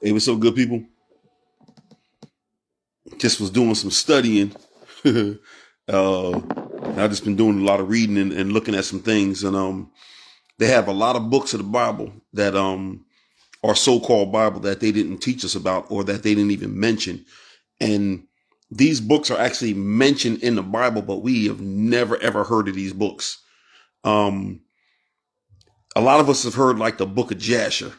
It was so good, people. Just was doing some studying. I've just been doing a lot of reading and looking at some things, and they have a lot of books of the Bible that are so-called Bible that they didn't teach us about or that they didn't even mention, and these books are actually mentioned in the Bible, but we have never ever heard of these books. Um, a lot of us have heard like the Book of Jasher,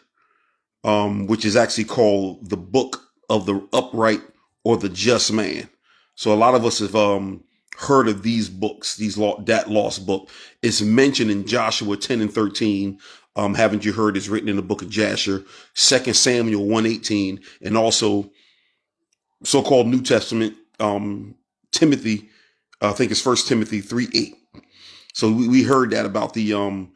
which is actually called the Book of the Upright or the Just Man. So a lot of us have heard of these books, that lost book. It's mentioned in Joshua 10 and 13. Haven't you heard? It's written in the Book of Jasher, 2 Samuel 1:18, and also so-called New Testament, Timothy, I think it's 1 Timothy 3:8. So we heard that about the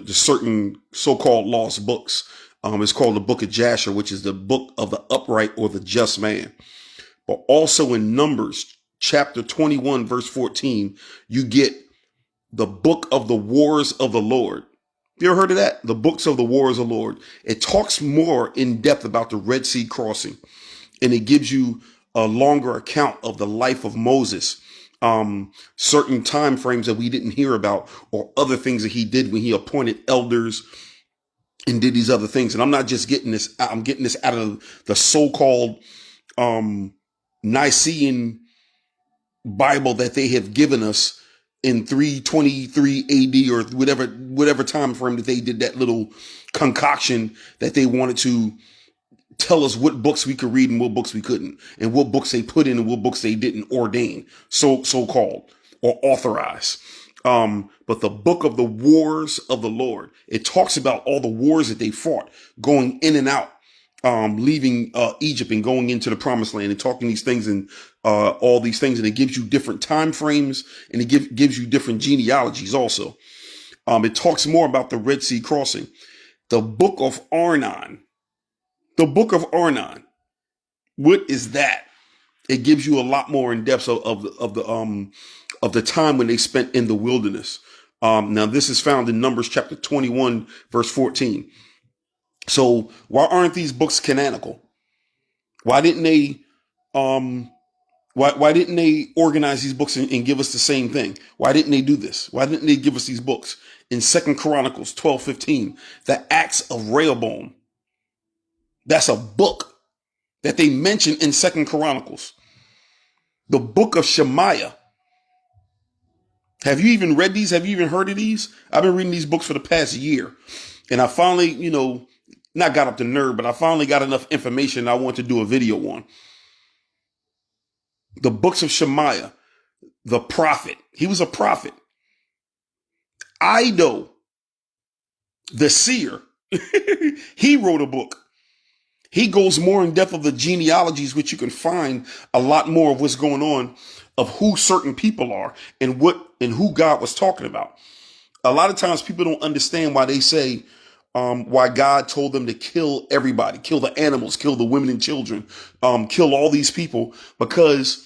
certain so-called lost books. It's called the Book of Jasher, which is the book of the upright or the just man. But also in Numbers chapter 21, verse 14, you get the book of the wars of the Lord. You ever heard of that? The books of the wars of the Lord. It talks more in depth about the Red Sea crossing, and it gives you a longer account of the life of Moses, certain time frames that we didn't hear about, or other things that he did when he appointed elders and did these other things. And I'm not just getting this, I'm getting this out of the so-called Nicene Bible that they have given us in 323 AD or whatever time frame that they did that little concoction that they wanted to tell us what books we could read and what books we couldn't, and what books they put in and what books they didn't ordain, so-called, or authorize. But the book of the wars of the Lord, it talks about all the wars that they fought, going in and out, leaving Egypt and going into the promised land, and talking these things and all these things. And it gives you different time frames, and it gives you different genealogies also. It talks more about the Red Sea crossing. The book of Arnon. The book of Arnon. What is that? It gives you a lot more in depth of the time when they spent in the wilderness. Now this is found in Numbers chapter 21, verse 14. So why aren't these books canonical? Why didn't they why didn't they organize these books and give us the same thing? Why didn't they do this? Why didn't they give us these books? In 2 Chronicles 12:15, the Acts of Rehoboam. That's a book that they mention in 2 Chronicles. The book of Shemaiah. Have you even read these? Have you even heard of these? I've been reading these books for the past year. And I finally, not got up to nerd, but I finally got enough information I want to do a video on. The books of Shemaiah, the prophet. He was a prophet. Iddo, the seer, he wrote a book. He goes more in depth of the genealogies, which you can find a lot more of what's going on, of who certain people are and who God was talking about. A lot of times people don't understand why they say why God told them to kill everybody, kill the animals, kill the women and children, kill all these people, because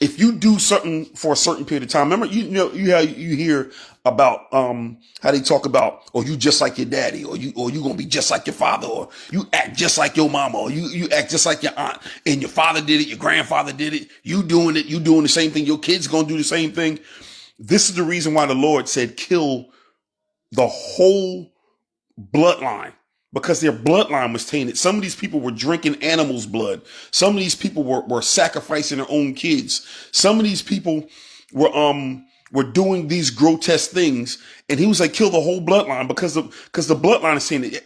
if you do something for a certain period of time, remember, you hear about how they talk about, or you just like your daddy, or you gonna be just like your father, or you act just like your mama, or you act just like your aunt, and your father did it, your grandfather did it, you doing the same thing, your kids gonna do the same thing. This is the reason why the Lord said kill the whole bloodline, because their bloodline was tainted. Some of these people were drinking animals' blood. Some of these people were sacrificing their own kids. Some of these people were doing these grotesque things. And he was like, kill the whole bloodline, because the bloodline is tainted.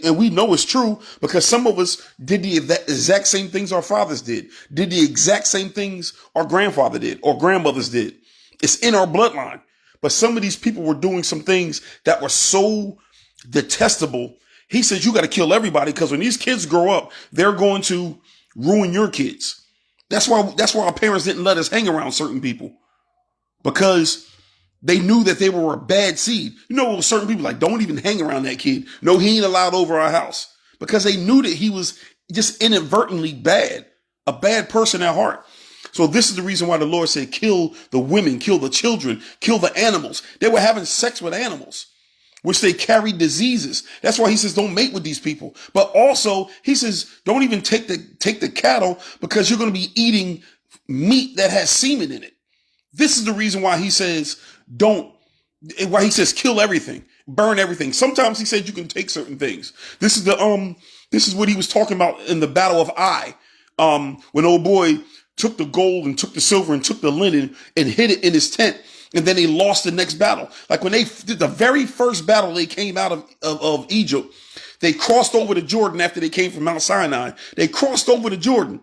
And we know it's true, because some of us did the exact same things our fathers did the exact same things our grandfather did or grandmothers did. It's in our bloodline. But some of these people were doing some things that were so detestable. He says you got to kill everybody, because when these kids grow up, they're going to ruin your kids. That's why our parents didn't let us hang around certain people, because they knew that they were a bad seed. Certain people like, don't even hang around that kid. No, he ain't allowed over our house, because they knew that he was just inadvertently bad, a bad person at heart. So this is the reason why the Lord said, kill the women, kill the children, kill the animals. They were having sex with animals. which they carry diseases. That's why he says don't mate with these people. But also he says don't even take the cattle because you're going to be eating meat that has semen in it. This is the reason why he says why he says kill everything, burn everything. Sometimes he said you can take certain things. This is what he was talking about in the Battle of Ai. When old boy took the gold and took the silver and took the linen and hid it in his tent, and then they lost the next battle. Like when they did the very first battle, they came out of Egypt. They crossed over to Jordan after they came from Mount Sinai. They crossed over to Jordan.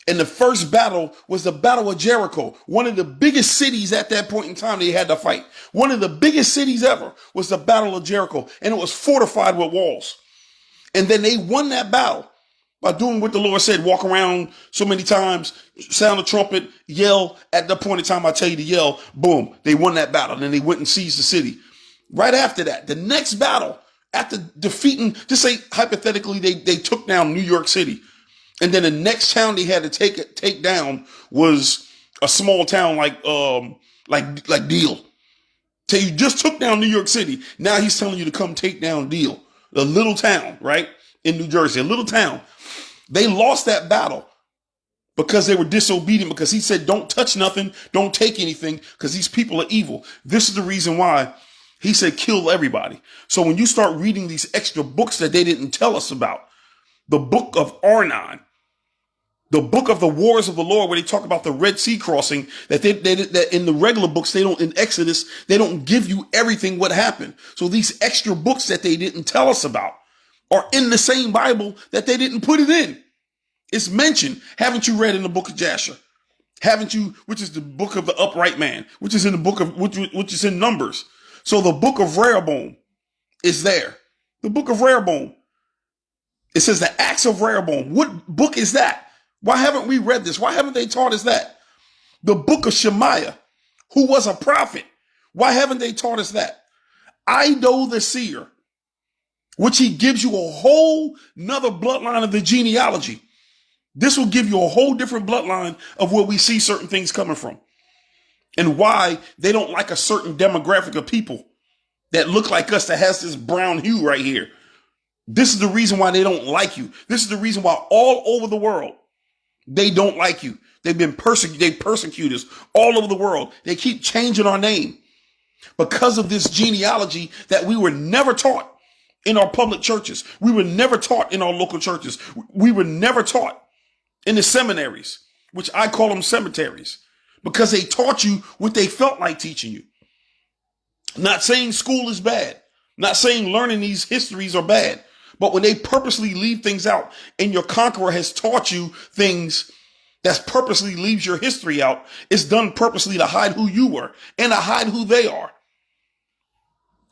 And the first battle was the Battle of Jericho. One of the biggest cities at that point in time they had to fight. One of the biggest cities ever was the Battle of Jericho. And it was fortified with walls. And then they won that battle by doing what the Lord said. Walk around so many times, sound the trumpet, yell. At the point in time I tell you to yell, boom, they won that battle. And then they went and seized the city. Right after that, the next battle, after defeating, just say hypothetically, they took down New York City. And then the next town they had to take down was a small town like Deal. So you just took down New York City. Now he's telling you to come take down Deal, a little town, right, in New Jersey, a little town. They lost that battle because they were disobedient, because he said, don't touch nothing, don't take anything, because these people are evil. This is the reason why he said kill everybody. So when you start reading these extra books that they didn't tell us about, the book of Arnon, the book of the wars of the Lord, where they talk about the Red Sea crossing, that in the regular books, they don't, in Exodus, they don't give you everything what happened. So these extra books that they didn't tell us about are in the same Bible that they didn't put it in. It's mentioned. Haven't you read in the book of Jasher? Haven't you, which is the book of the upright man, which is in the book of, which is in Numbers. So the book of Rehoboam is there. The book of Rehoboam. It says the Acts of Rehoboam. What book is that? Why haven't we read this? Why haven't they taught us that? The book of Shemaiah, who was a prophet. Why haven't they taught us that? Iddo the seer, which he gives you a whole nother bloodline of the genealogy. This will give you a whole different bloodline of where we see certain things coming from and why they don't like a certain demographic of people that look like us, that has this brown hue right here. This is the reason why they don't like you. This is the reason why all over the world, they don't like you. They've been they persecute us all over the world. They keep changing our name because of this genealogy that we were never taught in our public churches. We were never taught in our local churches. We were never taught in the seminaries, which I call them cemeteries, because they taught you what they felt like teaching you. Not saying school is bad. Not saying learning these histories are bad. But when they purposely leave things out and your conqueror has taught you things that purposely leaves your history out, it's done purposely to hide who you were and to hide who they are.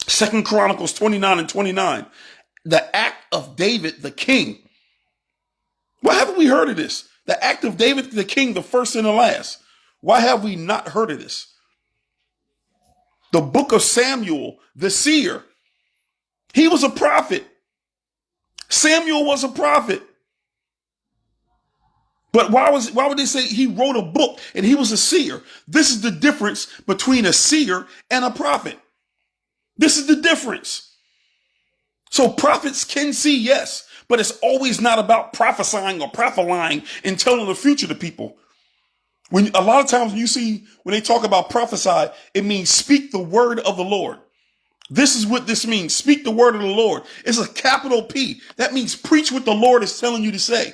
2 Chronicles 29 and 29, the act of David, the king. Why haven't we heard of this? The act of David, the king, the first and the last. Why have we not heard of this? The book of Samuel, the seer. He was a prophet. Samuel was a prophet. But why would they say he wrote a book and he was a seer? This is the difference between a seer and a prophet. This is the difference. So prophets can see, yes, but it's always not about prophesying or prophesying and telling the future to people. When a lot of times you see when they talk about prophesy, it means speak the word of the Lord. This is what this means. Speak the word of the Lord. It's a capital P. That means preach what the Lord is telling you to say.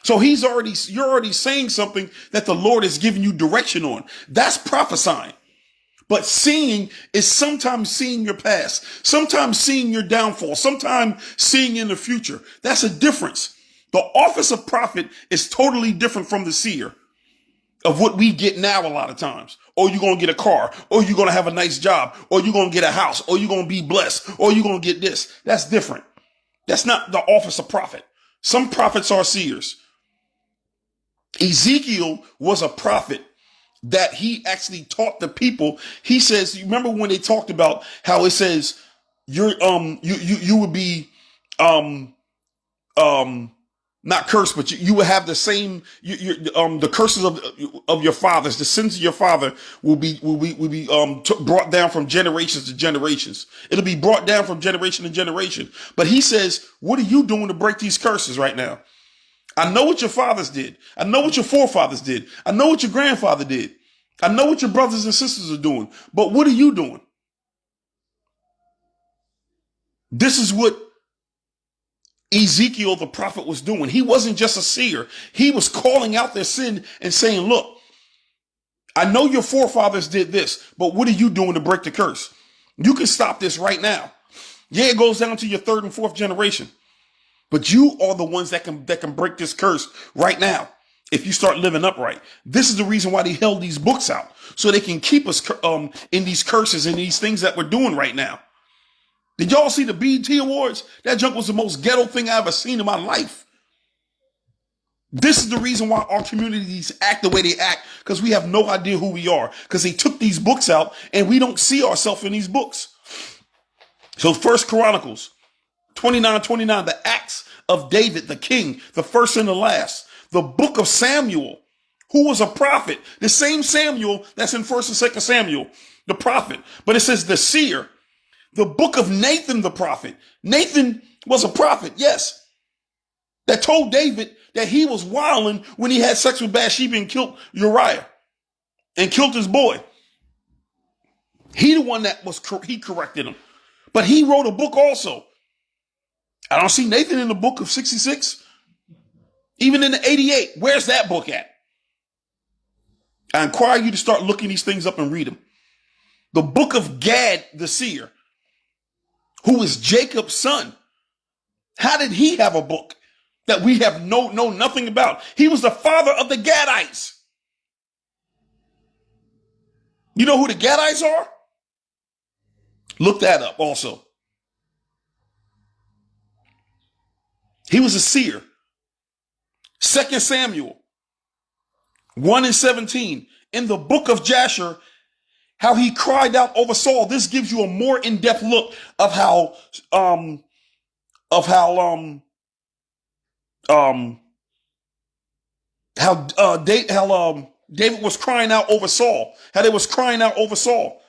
So you're already saying something that the Lord is giving you direction on. That's prophesying. But seeing is sometimes seeing your past, sometimes seeing your downfall, sometimes seeing in the future. That's a difference. The office of prophet is totally different from the seer of what we get now a lot of times. Or you're going to get a car, or you're going to have a nice job, or you're going to get a house, or you're going to be blessed, or you're going to get this. That's different. That's not the office of prophet. Some prophets are seers. Ezekiel was a prophet that he actually taught the people. He says, you remember when they talked about how it says you would be not curse, but you will have the same, the curses of your fathers, the sins of your father will be brought down from generations to generations. It'll be brought down from generation to generation. But he says, what are you doing to break these curses right now? I know what your fathers did. I know what your forefathers did. I know what your grandfather did. I know what your brothers and sisters are doing. But what are you doing? This is what Ezekiel the prophet was doing. He wasn't just a seer. He was calling out their sin and saying, look, I know your forefathers did this, but what are you doing to break the curse? You can stop this right now. Yeah, it goes down to your third and fourth generation, but you are the ones that can break this curse right now if you start living upright. This is the reason why they held these books out, so they can keep us in these curses and these things that we're doing right now. Did y'all see the BET Awards? That junk was the most ghetto thing I ever seen in my life. This is the reason why our communities act the way they act, because we have no idea who we are, because they took these books out and we don't see ourselves in these books. So First Chronicles 29:29, the Acts of David, the king, the first and the last. The book of Samuel, who was a prophet, the same Samuel that's in 1st and 2nd Samuel, the prophet. But it says the seer. The book of Nathan the prophet. Nathan was a prophet, yes, that told David that he was wilding when he had sex with Bathsheba and killed Uriah and killed his boy. He the one that he corrected him. But he wrote a book also. I don't see Nathan in the book of 66. Even in the 88. Where's that book at? I inquire you to start looking these things up and read them. The book of Gad the seer, who is Jacob's son. How did he have a book that we have know nothing about? He was the father of the Gadites. You know who the Gadites are? Look that up also. He was a seer. 2 Samuel 1:17. In the book of Jasher, how he cried out over Saul. This gives you a more in-depth look of how David was crying out over Saul. How they was crying out over Saul.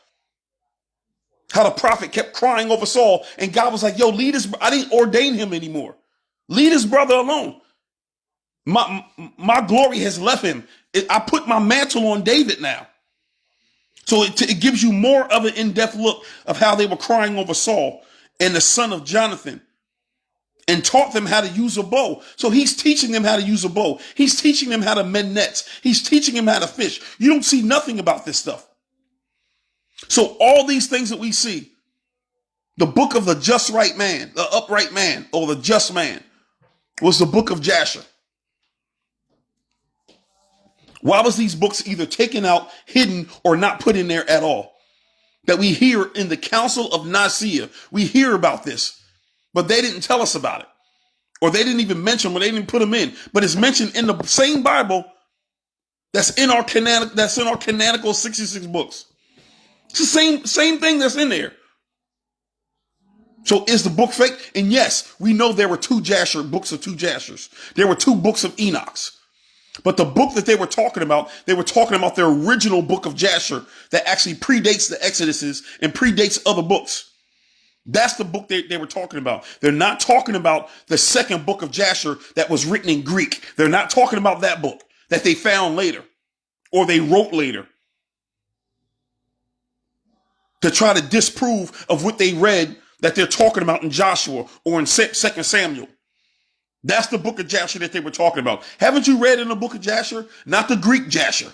How the prophet kept crying over Saul, and God was like, yo, lead his, I didn't ordain him anymore. Leave his brother alone. My glory has left him. I put my mantle on David now. So it gives you more of an in-depth look of how they were crying over Saul and the son of Jonathan, and taught them how to use a bow. So he's teaching them how to use a bow. He's teaching them how to mend nets. He's teaching them how to fish. You don't see nothing about this stuff. So all these things that we see, the book of the just right man, the upright man, or the just man, was the book of Jasher. Why was these books either taken out, hidden, or not put in there at all? That we hear in the Council of Nicaea, we hear about this, but they didn't tell us about it, or they didn't even mention them, or they didn't put them in. But it's mentioned in the same Bible that's in our canonical 66 books. It's the same thing that's in there. So is the book fake? And yes, we know there were books of two Jashers. There were two books of Enochs. But the book that they were talking about the original book of Jasher that actually predates the Exoduses and predates other books. That's the book they were talking about. They're not talking about the second book of Jasher that was written in Greek. They're not talking about that book that they found later or they wrote later to try to disprove of what they read that they're talking about in Joshua or in 2 Samuel. That's the book of Jasher that they were talking about. Haven't you read in the book of Jasher? Not the Greek Jasher.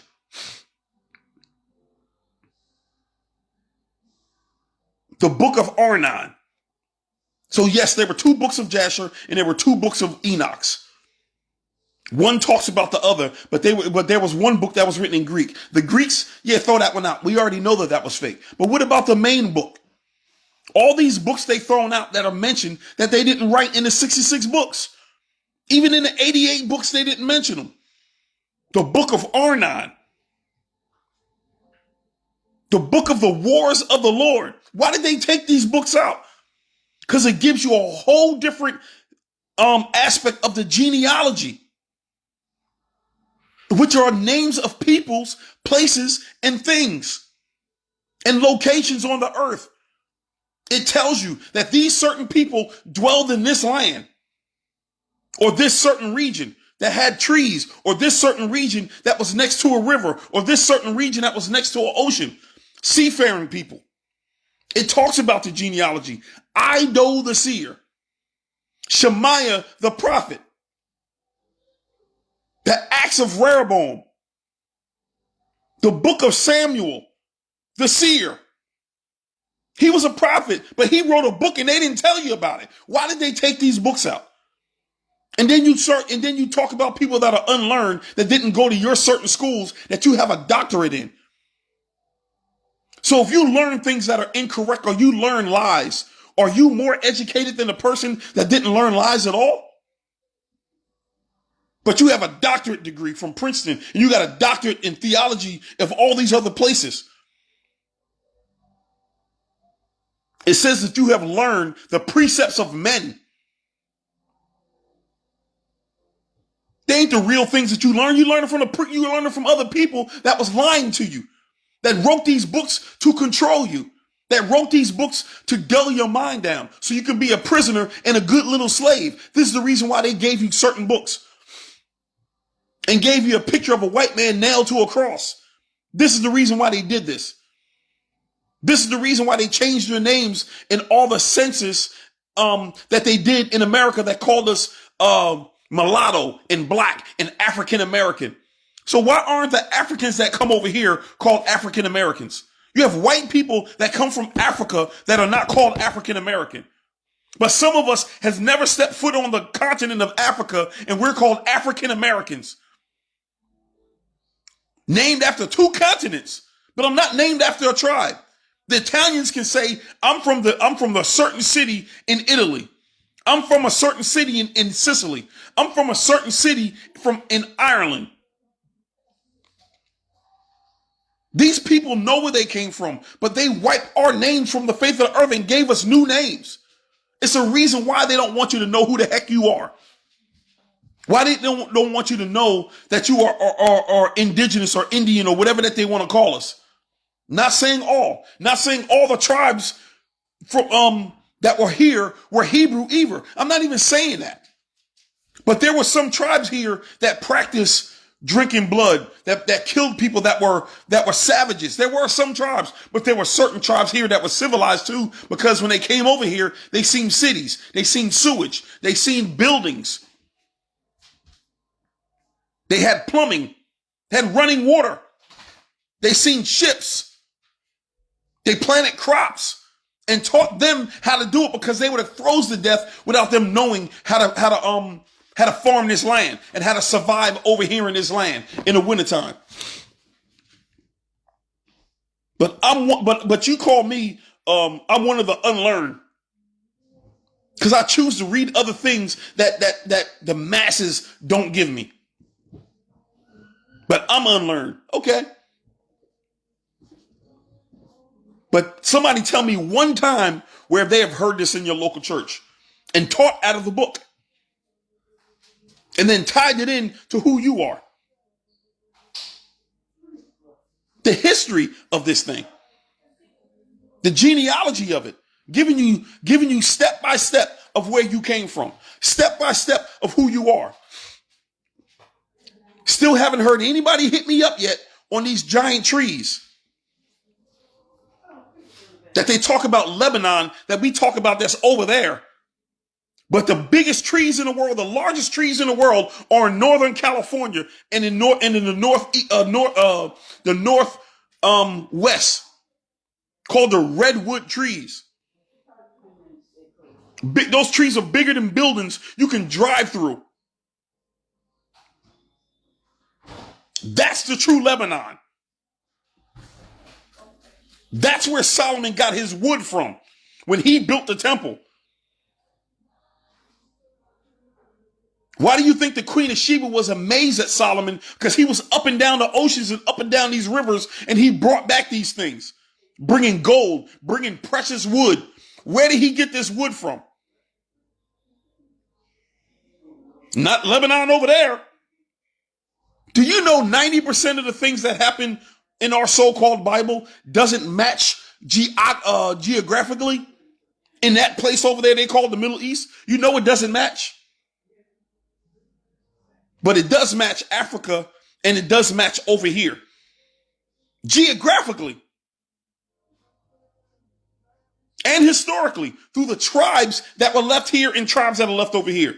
The book of Arnon. So yes, there were two books of Jasher and there were two books of Enochs. One talks about the other, but there was one book that was written in Greek. The Greeks, yeah, throw that one out. We already know that was fake. But what about the main book? All these books they thrown out that are mentioned that they didn't write in the 66 books. Even in the 88 books, they didn't mention them. The book of Arnon. The book of the wars of the Lord. Why did they take these books out? Because it gives you a whole different aspect of the genealogy, which are names of peoples, places, and things, and locations on the earth. It tells you that these certain people dwelled in this land, or this certain region that had trees, or this certain region that was next to a river, or this certain region that was next to an ocean. Seafaring people. It talks about the genealogy. Iddo the seer, Shemaiah the prophet, the Acts of Rehoboam, the book of Samuel, the seer. He was a prophet, but he wrote a book and they didn't tell you about it. Why did they take these books out? And then you talk about people that are unlearned, that didn't go to your certain schools that you have a doctorate in. So if you learn things that are incorrect, or you learn lies, are you more educated than the person that didn't learn lies at all? But you have a doctorate degree from Princeton, and you got a doctorate in theology of all these other places. It says that you have learned the precepts of men. They ain't the real things that you learn. You learn it from other people that was lying to you, that wrote these books to control you, that wrote these books to dull your mind down so you can be a prisoner and a good little slave. This is the reason why they gave you certain books and gave you a picture of a white man nailed to a cross. This is the reason why they did this. This is the reason why they changed their names in all the census that they did in America that called us mulatto and black and African American. So why aren't the Africans that come over here called African Americans? You have white people that come from Africa that are not called African American. But some of us has never stepped foot on the continent of Africa, and we're called African Americans. Named after two continents, but I'm not named after a tribe. The Italians can say, I'm from the certain city in Italy. I'm from a certain city in Sicily. I'm from a certain city in Ireland. These people know where they came from, but they wiped our names from the face of the earth and gave us new names. It's a reason why they don't want you to know who the heck you are. Why they don't want you to know that you are indigenous or Indian or whatever that they want to call us. Not saying all the tribes from that were here were Hebrew either. I'm not even saying that. But there were some tribes here that practiced drinking blood, that killed people that were savages. There were some tribes, but there were certain tribes here that were civilized too, because when they came over here, they seen cities, they seen sewage, they seen buildings. They had plumbing, had running water. They seen ships. They planted crops and taught them how to do it, because they would have froze to death without them knowing how to farm this land and how to survive over here in this land in the wintertime. But you call me I'm one of the unlearned, because I choose to read other things that the masses don't give me. But I'm unlearned. Okay. But somebody tell me one time where they have heard this in your local church and taught out of the book, and then tied it in to who you are. The history of this thing, the genealogy of it, giving you step by step of where you came from, step by step of who you are. Still haven't heard anybody hit me up yet on these giant trees that they talk about Lebanon, that we talk about that's over there. But the biggest trees in the world, the largest trees in the world, are in Northern California and in the west, called the redwood trees. Those trees are bigger than buildings you can drive through. That's the true Lebanon. That's where Solomon got his wood from when he built the temple. Why do you think the Queen of Sheba was amazed at Solomon? Because he was up and down the oceans and up and down these rivers, and he brought back these things, bringing gold, bringing precious wood. Where did he get this wood from? Not Lebanon over there. Do you know 90% of the things that happen in our so-called Bible doesn't match geographically? In that place over there they call the Middle East, you know it doesn't match. But it does match Africa, and it does match over here. Geographically. And historically, through the tribes that were left here and tribes that are left over here.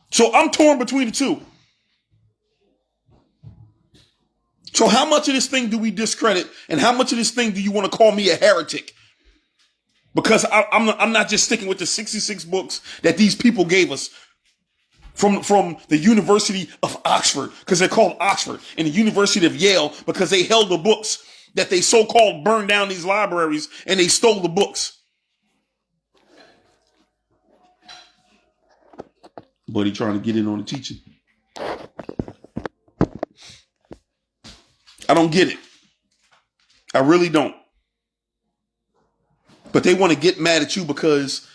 So I'm torn between the two. So how much of this thing do we discredit, and how much of this thing do you want to call me a heretic? Because I'm not just sticking with the 66 books that these people gave us from the University of Oxford, because they're called Oxford, and the University of Yale, because they held the books that they so-called burned down these libraries, and they stole the books. Buddy trying to get in on the teaching. I don't get it. I really don't. But they want to get mad at you because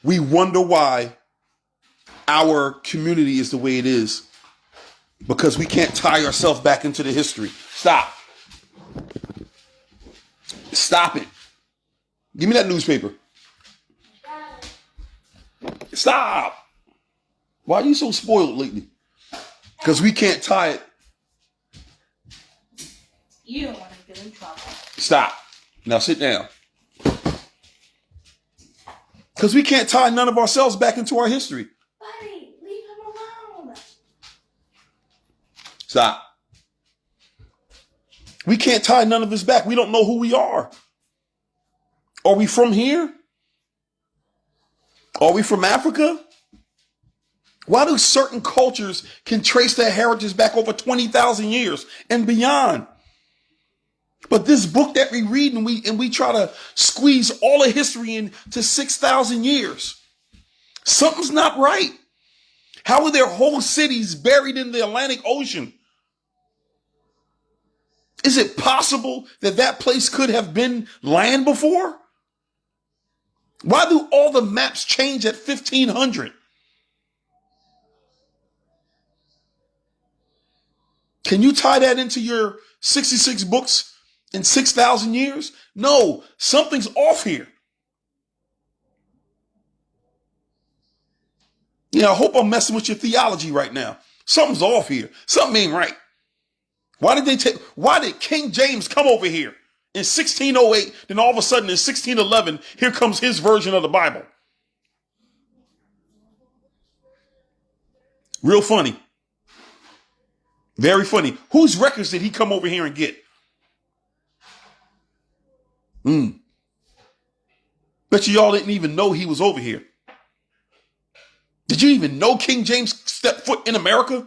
we wonder why our community is the way it is. Because we can't tie ourselves back into the history. Stop. Stop it. Give me that newspaper. Stop. Why are you so spoiled lately? Because we can't tie it. You don't want to get in trouble. Stop. Now sit down. Because we can't tie none of ourselves back into our history. Buddy, leave him alone. Stop. We can't tie none of this back. We don't know who we are. Are we from here? Are we from Africa? Why do certain cultures can trace their heritage back over 20,000 years and beyond? But this book that we read and we try to squeeze all of history into 6,000 years. Something's not right. How are there whole cities buried in the Atlantic Ocean? Is it possible that that place could have been land before? Why do all the maps change at 1500? Can you tie that into your 66 books in 6,000 years? No, something's off here. Yeah, I hope I'm messing with your theology right now. Something's off here. Something ain't right. Why did King James come over here in 1608, then all of a sudden in 1611, here comes his version of the Bible? Real funny. Very funny. Whose records did he come over here and get? Bet you y'all didn't even know he was over here. Did you even know King James stepped foot in America?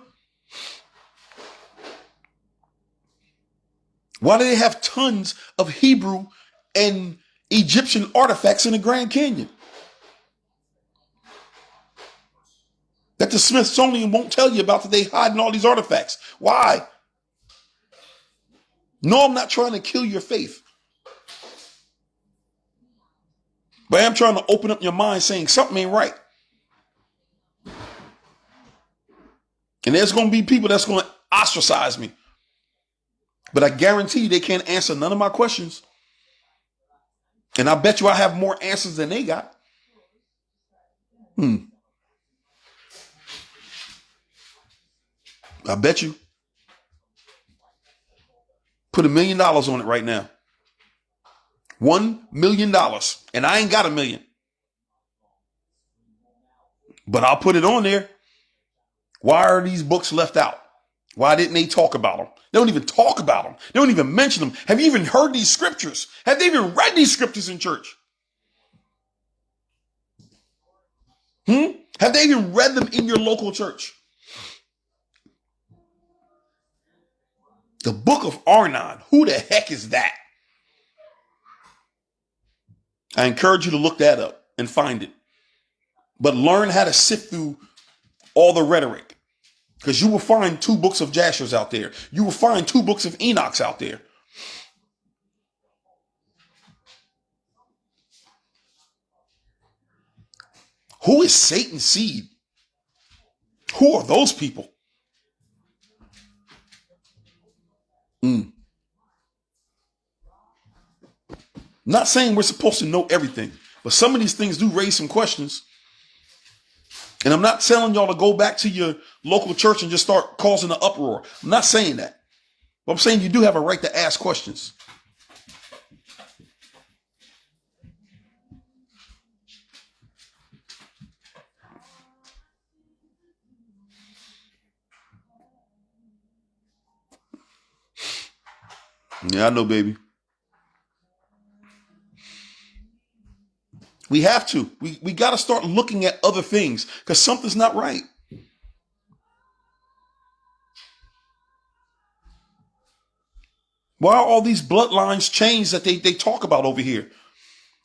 Why do they have tons of Hebrew and Egyptian artifacts in the Grand Canyon that the Smithsonian won't tell you about, that they hiding all these artifacts? Why? No, I'm not trying to kill your faith. But I'm trying to open up your mind, saying something ain't right. And there's going to be people that's going to ostracize me. But I guarantee you they can't answer none of my questions. And I bet you I have more answers than they got. I bet you. Put $1 million on it right now. $1 million. And I ain't got $1 million. But I'll put it on there. Why are these books left out? Why didn't they talk about them? They don't even talk about them. They don't even mention them. Have you even heard these scriptures? Have they even read these scriptures in church? Have they even read them in your local church? The Book of Arnon. Who the heck is that? I encourage you to look that up and find it. But learn how to sift through all the rhetoric. Because you will find 2 books of Jasher's out there. You will find 2 books of Enoch's out there. Who is Satan's seed? Who are those people? Not saying we're supposed to know everything, but some of these things do raise some questions. And I'm not telling y'all to go back to your local church and just start causing an uproar. I'm not saying that. But I'm saying you do have a right to ask questions. Yeah, I know, baby. We have to. We got to start looking at other things because something's not right. Why are all these bloodlines changed that they talk about over here?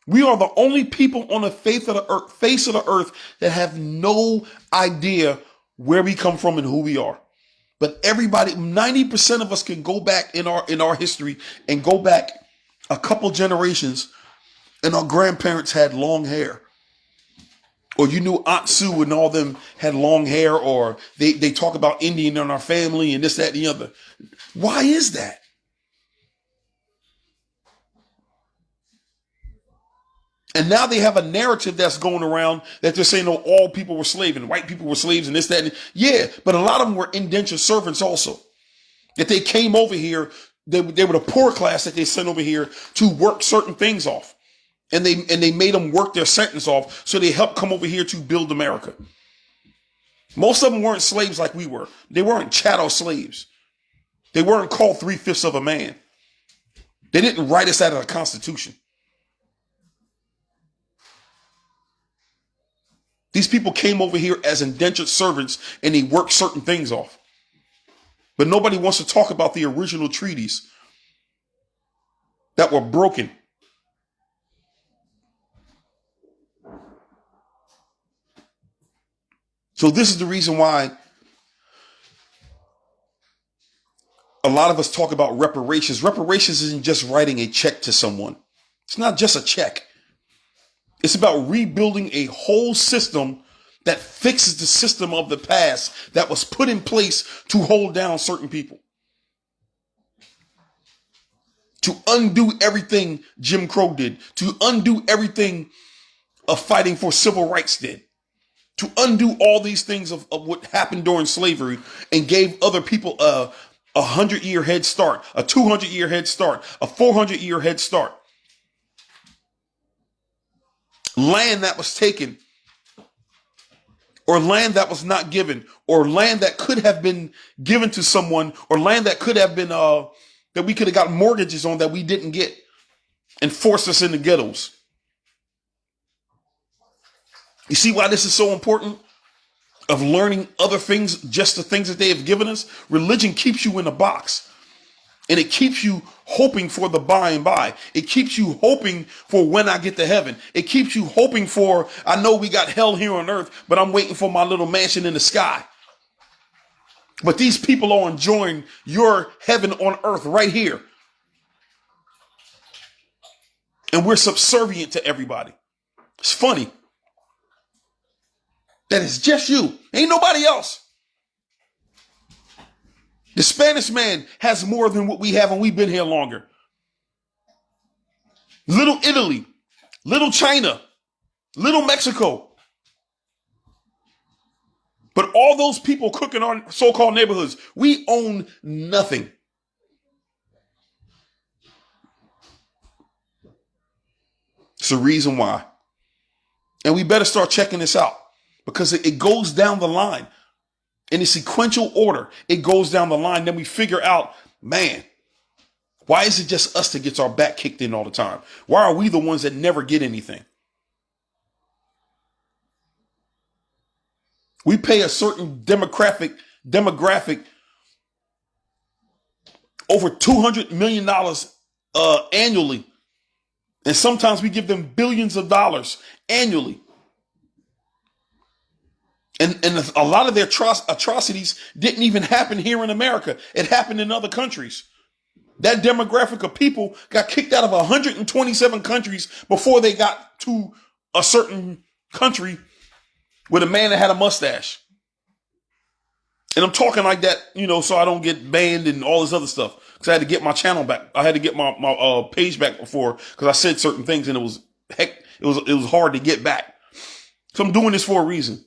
We are the only people on the face of the earth that have no idea where we come from and who we are. But everybody, 90% of us can go back in our history and go back a couple generations, and our grandparents had long hair. Or you knew Aunt Sue and all them had long hair, or they talk about Indian in our family and this, that, and the other. Why is that? And now they have a narrative that's going around that they're saying, oh, all people were slaves and white people were slaves and this, that, and yeah, but a lot of them were indentured servants also. That they came over here, they were the poor class that they sent over here to work certain things off. And they made them work their sentence off, so they helped come over here to build America. Most of them weren't slaves like we were. They weren't chattel slaves. They weren't called 3/5 of a man. They didn't write us out of the Constitution. These people came over here as indentured servants and they worked certain things off. But nobody wants to talk about the original treaties that were broken. So this is the reason why a lot of us talk about reparations. Reparations isn't just writing a check to someone. It's not just a check. It's about rebuilding a whole system that fixes the system of the past that was put in place to hold down certain people. To undo everything Jim Crow did. To undo everything of fighting for civil rights did. To undo all these things of what happened during slavery and gave other people a 100-year head start, a 200-year head start, a 400-year head start. Land that was taken, or land that was not given, or land that could have been given to someone, or land that could have been that we could have got mortgages on that we didn't get, and forced us into ghettos. You see why this is so important? Of learning other things, just the things that they have given us. Religion keeps you in a box. And it keeps you hoping for the by and by. It keeps you hoping for when I get to heaven. It keeps you hoping for, I know we got hell here on earth, but I'm waiting for my little mansion in the sky. But these people are enjoying your heaven on earth right here. And we're subservient to everybody. It's funny that it's just you. Ain't nobody else. The Spanish man has more than what we have, and we've been here longer. Little Italy, little China, little Mexico. But all those people cooking on so-called neighborhoods, we own nothing. It's the reason why. And we better start checking this out because it goes down the line. In a sequential order, it goes down the line. Then we figure out, man, why is it just us that gets our back kicked in all the time? Why are we the ones that never get anything? We pay a certain demographic over $200 million annually. And sometimes we give them billions of dollars annually. And a lot of their atrocities didn't even happen here in America. It happened in other countries. That demographic of people got kicked out of 127 countries before they got to a certain country with a man that had a mustache. And I'm talking like that, so I don't get banned and all this other stuff. Because I had to get my channel back. I had to get my page back before, because I said certain things and it was hard to get back. So I'm doing this for a reason.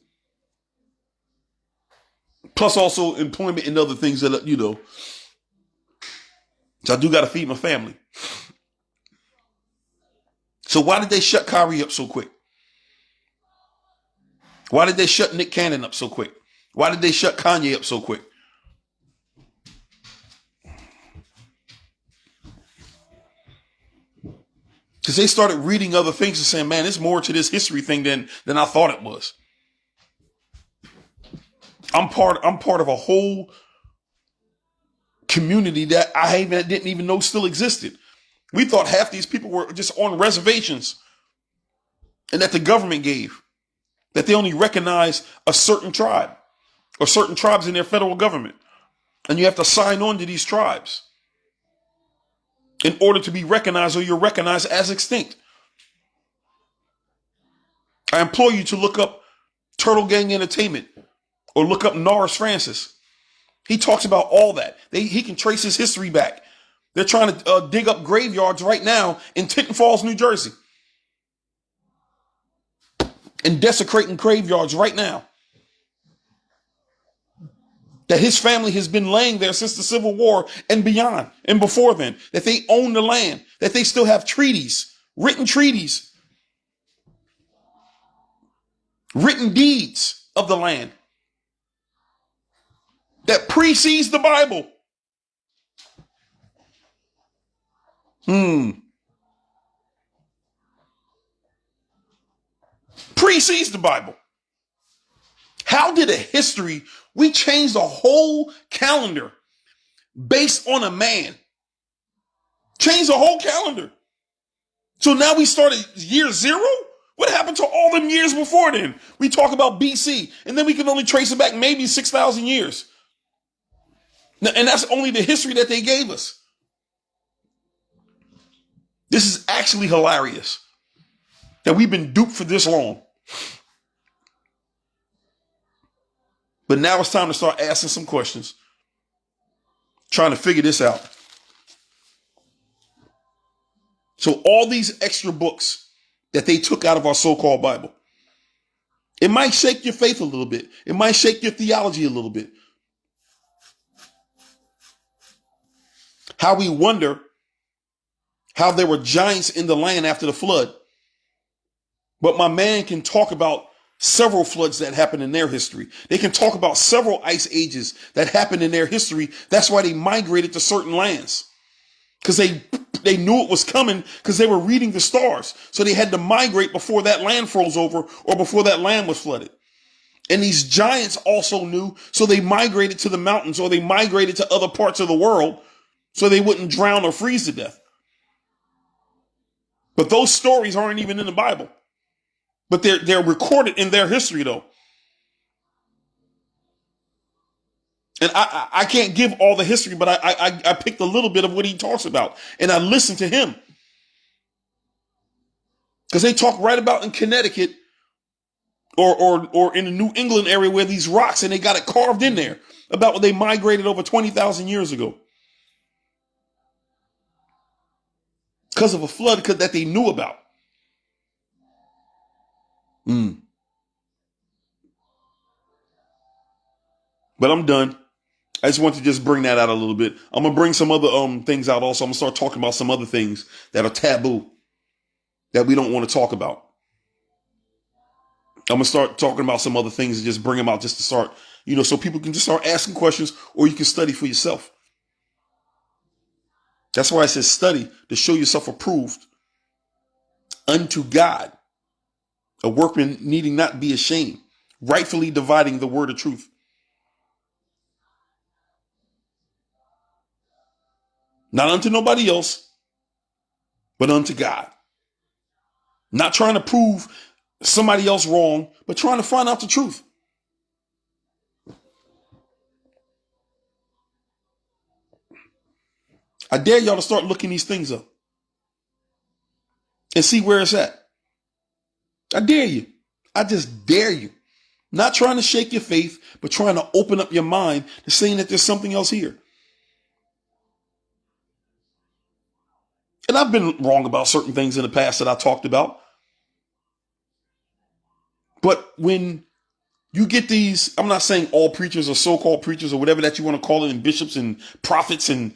Plus also employment and other things that, so I do got to feed my family. So why did they shut Kyrie up so quick? Why did they shut Nick Cannon up so quick? Why did they shut Kanye up so quick? Because they started reading other things and saying, man, there's more to this history thing than I thought it was. I'm part of a whole community that didn't even know still existed. We thought half these people were just on reservations and that the government gave, that they only recognize a certain tribe or certain tribes in their federal government. And you have to sign on to these tribes in order to be recognized, or you're recognized as extinct. I implore you to look up Turtle Gang Entertainment or look up Norris Francis. He talks about all that. He can trace his history back. They're trying to dig up graveyards right now in Tinton Falls, New Jersey. And desecrating graveyards right now. That his family has been laying there since the Civil War and beyond and before then. That they own the land. That they still have treaties, written deeds of the land that precedes the Bible. Precedes the Bible. How did we changed the whole calendar based on a man. Changed the whole calendar. So now we started year 0? What happened to all them years before then? We talk about BC, and then we can only trace it back maybe 6,000 years. And that's only the history that they gave us. This is actually hilarious that we've been duped for this long. But now it's time to start asking some questions, trying to figure this out. So all these extra books that they took out of our so-called Bible, it might shake your faith a little bit. It might shake your theology a little bit. How we wonder how there were giants in the land after the flood. But my man can talk about several floods that happened in their history. They can talk about several ice ages that happened in their history. That's why they migrated to certain lands. Because they knew it was coming, because they were reading the stars. So they had to migrate before that land froze over or before that land was flooded. And these giants also knew, so they migrated to the mountains, or they migrated to other parts of the world so they wouldn't drown or freeze to death. But those stories aren't even in the Bible. But they're recorded in their history, though. And I can't give all the history, but I picked a little bit of what he talks about. And I listened to him. Because they talk right about in Connecticut or in the New England area where these rocks, and they got it carved in there, about when they migrated over 20,000 years ago. Because of a flood that they knew about. But I'm done. I just want to just bring that out a little bit. I'm going to bring some other things out also. I'm going to start talking about some other things that are taboo that we don't want to talk about. I'm going to start talking about some other things and just bring them out just to start, so people can just start asking questions, or you can study for yourself. That's why I said study, to show yourself approved unto God, a workman needing not be ashamed, rightfully dividing the word of truth. Not unto nobody else, but unto God. Not trying to prove somebody else wrong, but trying to find out the truth. I dare y'all to start looking these things up and see where it's at. I dare you. I just dare you. Not trying to shake your faith, but trying to open up your mind to saying that there's something else here. And I've been wrong about certain things in the past that I talked about. But when you get these, I'm not saying all preachers or so-called preachers or whatever that you want to call it, and bishops and prophets, and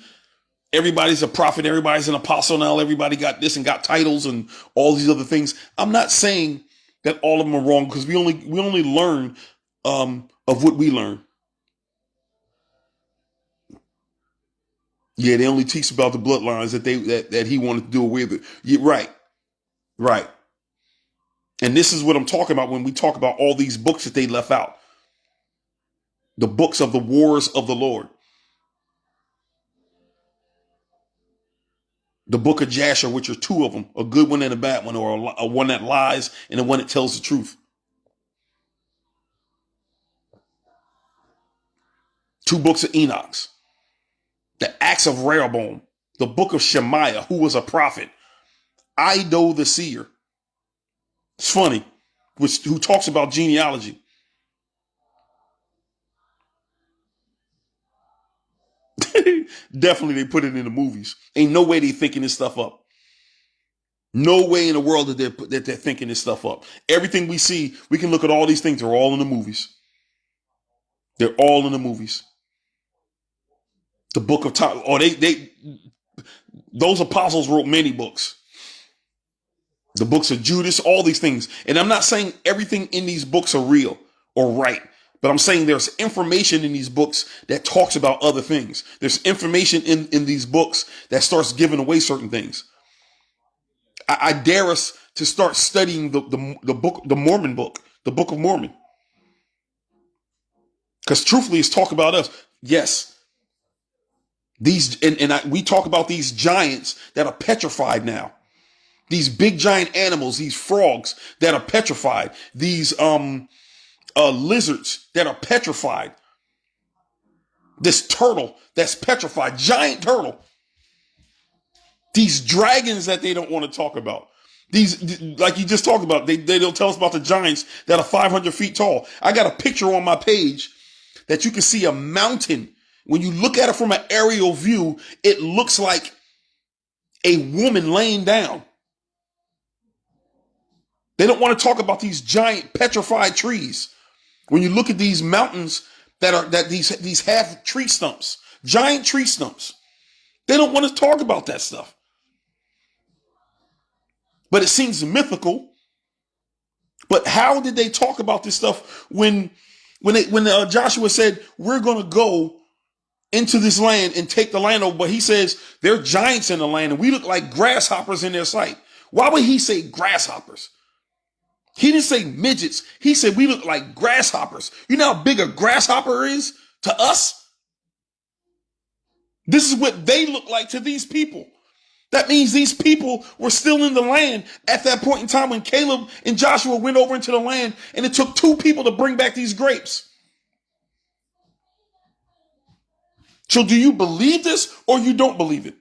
everybody's a prophet, everybody's an apostle now, everybody got this and got titles and all these other things. I'm not saying that all of them are wrong, because we only learn of what we learn. Yeah, they only teach about the bloodlines that he wanted to do away with. Yeah, right. And this is what I'm talking about when we talk about all these books that they left out. The books of the wars of the Lord. The book of Jasher, which are two of them, a good one and a bad one, or a one that lies and a one that tells the truth. Two books of Enoch's. The Acts of Rehoboam. The book of Shemaiah, who was a prophet. Iddo the seer. It's funny, who talks about genealogy. Definitely they put it in the movies. Ain't no way they thinking this stuff up. No way in the world that they're thinking this stuff up. Everything we see, we can look at all these things. They're all in the movies. They're all in the movies. The book of Tom. Or those apostles wrote many books. The books of Judas, all these things. And I'm not saying everything in these books are real or right, but I'm saying there's information in these books that talks about other things. There's information in these books that starts giving away certain things. I dare us to start studying the book, the Mormon book, the Book of Mormon. Because truthfully, it's talk about us. Yes. We talk about these giants that are petrified now. These big giant animals, these frogs that are petrified, these lizards that are petrified, this turtle that's petrified, giant turtle, these dragons that they don't want to talk about. These, like you just talked about, they don't tell us about the giants that are 500 feet tall. I got a picture on my page that you can see a mountain. When you look at it from an aerial view, it looks like a woman laying down. They don't want to talk about these giant petrified trees. When you look at these mountains these half tree stumps, giant tree stumps, they don't want to talk about that stuff. But it seems mythical. But how did they talk about this stuff when Joshua said, we're going to go into this land and take the land over? But he says, there are giants in the land and we look like grasshoppers in their sight. Why would he say grasshoppers? He didn't say midgets. He said we look like grasshoppers. You know how big a grasshopper is to us? This is what they look like to these people. That means these people were still in the land at that point in time when Caleb and Joshua went over into the land, and it took 2 people to bring back these grapes. So do you believe this or you don't believe it?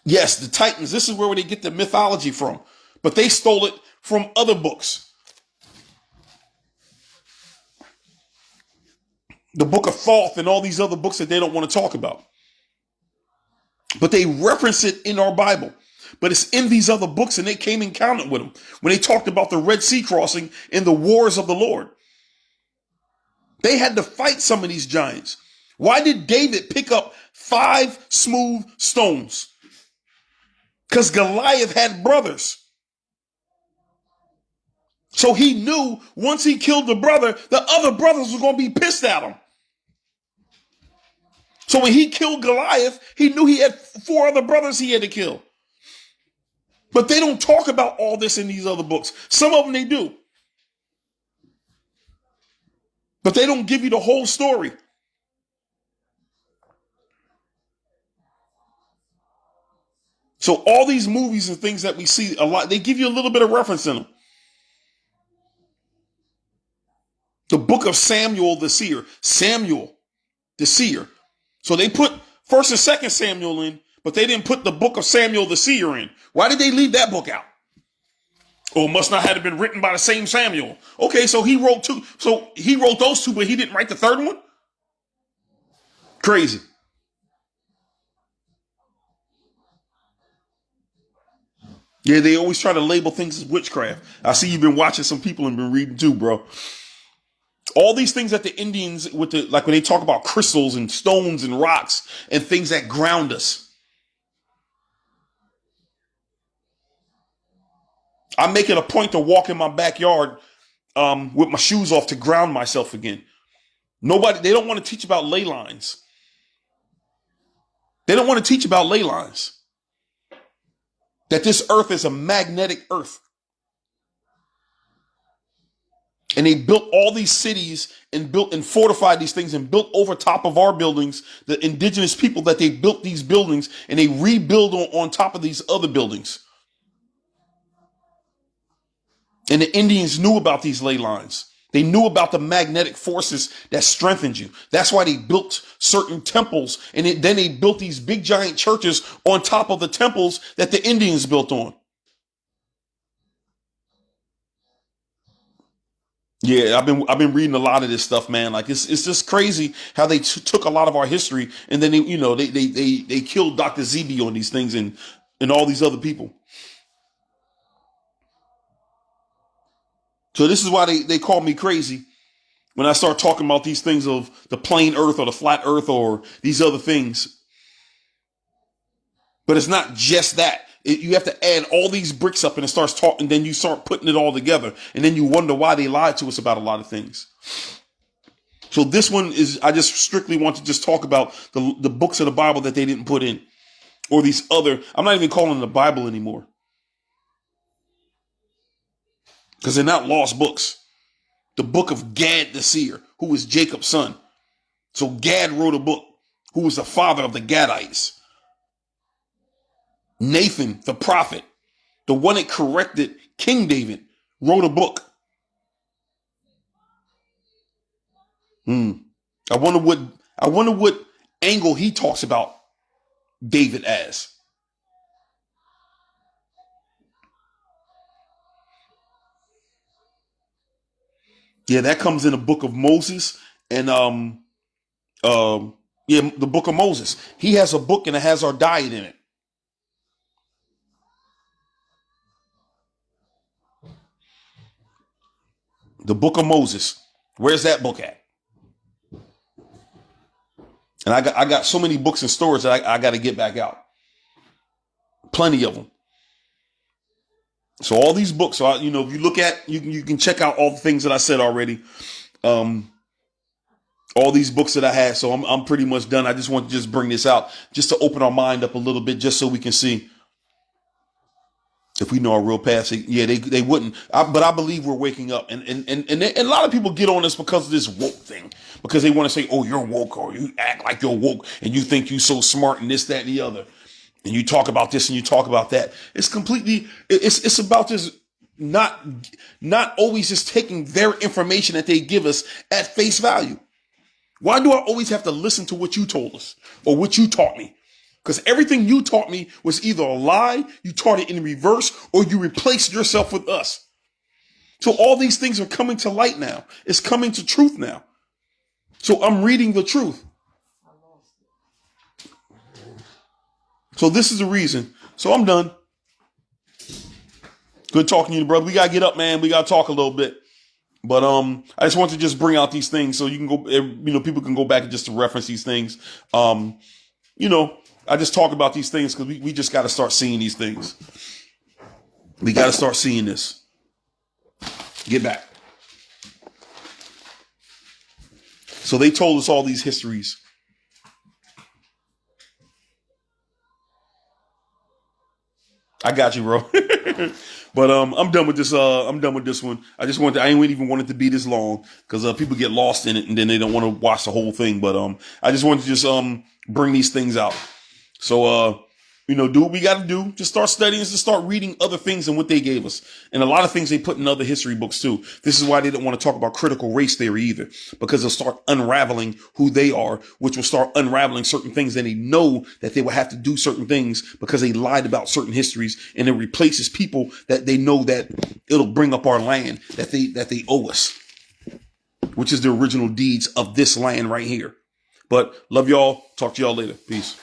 Yes, the Titans, this is where they get the mythology from, but they stole it from other books. The book of Thoth and all these other books that they don't want to talk about. But they reference it in our Bible. But it's in these other books, and they came and counted with them when they talked about the Red Sea crossing and the wars of the Lord. They had to fight some of these giants. Why did David pick up 5 smooth stones? Because Goliath had brothers. So he knew once he killed the brother, the other brothers were going to be pissed at him. So when he killed Goliath, he knew he had 4 other brothers he had to kill. But they don't talk about all this in these other books. Some of them they do. But they don't give you the whole story. So all these movies and things that we see a lot, they give you a little bit of reference in them. The book of Samuel the seer. Samuel the seer. So they put 1st and 2nd Samuel in, but they didn't put the book of Samuel the seer in. Why did they leave that book out? Or must not have been written by the same Samuel. Okay, so he wrote two. So he wrote those two, but he didn't write the third one? Crazy. Yeah, they always try to label things as witchcraft. I see you've been watching some people and been reading too, bro. All these things that the Indians, like when they talk about crystals and stones and rocks and things that ground us. I make it a point to walk in my backyard with my shoes off to ground myself again. They don't want to teach about ley lines. They don't want to teach about ley lines. That this earth is a magnetic earth. And they built all these cities and built and fortified these things and built over top of our buildings, the indigenous people that they built these buildings and they rebuild on top of these other buildings. And the Indians knew about these ley lines. They knew about the magnetic forces that strengthened you. That's why they built certain temples. And then they built these big giant churches on top of the temples that the Indians built on. Yeah, I've been reading a lot of this stuff, man. Like it's just crazy how they took a lot of our history and then they killed Dr. Zebi on these things and all these other people. So this is why they call me crazy when I start talking about these things of the plain earth or the flat earth or these other things. But it's not just that. You have to add all these bricks up and it starts talking, then you start putting it all together. And then you wonder why they lied to us about a lot of things. So this one is, I just strictly want to just talk about the books of the Bible that they didn't put in. Or these other, I'm not even calling it the Bible anymore. Because they're not lost books. The book of Gad the seer, who was Jacob's son. So Gad wrote a book, who was the father of the Gadites. Nathan, the prophet, the one that corrected King David, wrote a book. I wonder what angle he talks about David as. Yeah, that comes in the book of Moses and the book of Moses. He has a book and it has our diet in it. The book of Moses. Where's that book at? And I got so many books in storage that I got to get back out. Plenty of them. So all these books, so if you look at, you can check out all the things that I said already. All these books that I had. So I'm pretty much done. I just want to just bring this out just to open our mind up a little bit, just so we can see if we know our real past. Yeah, they wouldn't. But I believe we're waking up. And a lot of people get on this because of this woke thing, because they want to say, oh, you're woke, or you act like you're woke and you think you're so smart and this, that, and the other. And you talk about this and you talk about that. It's completely, it's about this not always just taking their information that they give us at face value. Why do I always have to listen to what you told us or what you taught me? Because everything you taught me was either a lie, you taught it in reverse, or you replaced yourself with us. So all these things are coming to light now. It's coming to truth now. So I'm reading the truth. So this is the reason. So I'm done. Good talking to you, brother. We got to get up, man. We got to talk a little bit. But I just want to just bring out these things so you can go, people can go back and just to reference these things. I just talk about these things because we just got to start seeing these things. We got to start seeing this. Get back. So they told us all these histories. I got you, bro. But I'm done with this. I'm done with this one. I ain't even want it to be this long because people get lost in it and then they don't want to watch the whole thing. But I just wanted to just bring these things out. So Do what we got to do. Just start studying, just start reading other things than what they gave us. And a lot of things they put in other history books too. This is why they didn't want to talk about critical race theory either, because they'll start unraveling who they are, which will start unraveling certain things. And they know that they will have to do certain things because they lied about certain histories, and it replaces people that they know that it'll bring up our land that they owe us, which is the original deeds of this land right here. But love y'all. Talk to y'all later. Peace.